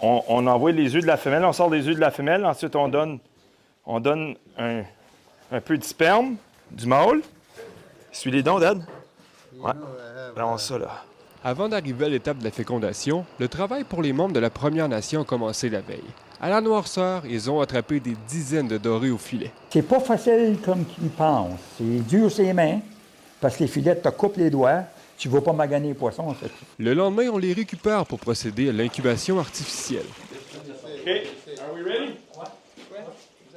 On envoie les œufs de la femelle, on sort les œufs de la femelle, ensuite on donne un peu de sperme du mâle. Suis les dons, Dad? Ouais. Prends ça, là. Avant d'arriver à l'étape de la fécondation, le travail pour les membres de la Première Nation a commencé la veille. À la noirceur, ils ont attrapé des dizaines de dorés au filet. C'est pas facile comme ils pensent. C'est dur ses mains, parce que les filets te coupent les doigts. Tu ne vas pas maganer les poissons. Ça. Le lendemain, on les récupère pour procéder à l'incubation artificielle. OK. Are we ready?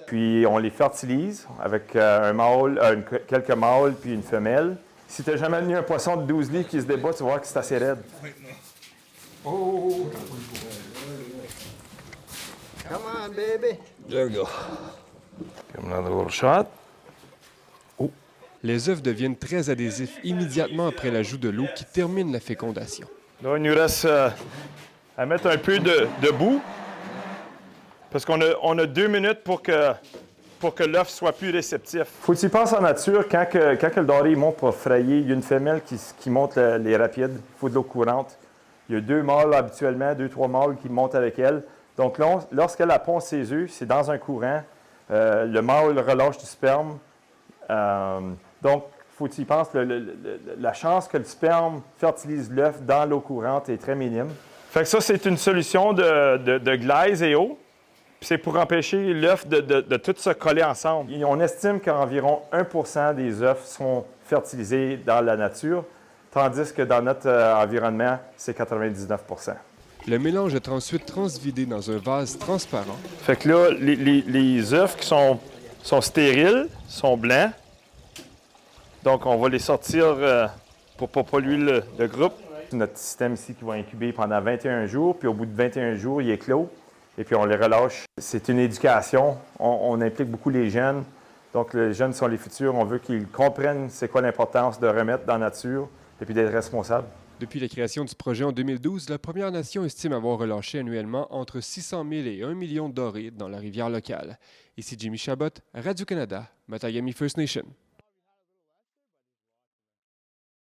Puis on les fertilise avec quelques mâles puis une femelle. Si tu n'as jamais mis un poisson de 12 livres qui se débat, tu vas voir que c'est assez raide. Oh! Come on, baby. There we go. Give another little shot. Oh. Les œufs deviennent très adhésifs immédiatement après l'ajout de l'eau qui termine la fécondation. Là, il nous reste à mettre un peu de boue. Parce qu'on a 2 minutes pour que l'œuf soit plus réceptif. Faut que tu y penses en nature, quand le doré monte pour frayer, il y a une femelle qui monte les rapides, il faut de l'eau courante. Il y a 2 mâles habituellement, 2-3 mâles qui montent avec elle. Donc là, lorsqu'elle pond ses œufs, c'est dans un courant. Le mâle relâche du sperme. Donc, faut que tu y penses, la chance que le sperme fertilise l'œuf dans l'eau courante est très minime. Fait que ça, c'est une solution de glaise et eau. C'est pour empêcher l'œuf de tout se coller ensemble. Et on estime qu'environ 1 % des œufs sont fertilisés dans la nature, tandis que dans notre environnement, c'est 99 %. Le mélange est ensuite transvidé dans un vase transparent. Fait que là, les œufs qui sont stériles, sont blancs. Donc, on va les sortir pour ne pas polluer le groupe. C'est notre système ici qui va incuber pendant 21 jours, puis au bout de 21 jours, il est clos. Et puis, on les relâche. C'est une éducation. On implique beaucoup les jeunes. Donc, les jeunes sont les futurs. On veut qu'ils comprennent c'est quoi l'importance de remettre dans la nature et puis d'être responsables. Depuis la création du projet en 2012, la Première Nation estime avoir relâché annuellement entre 600 000 et 1 million de dorés dans la rivière locale. Ici Jimmy Chabot, Radio-Canada, Matagami First Nation.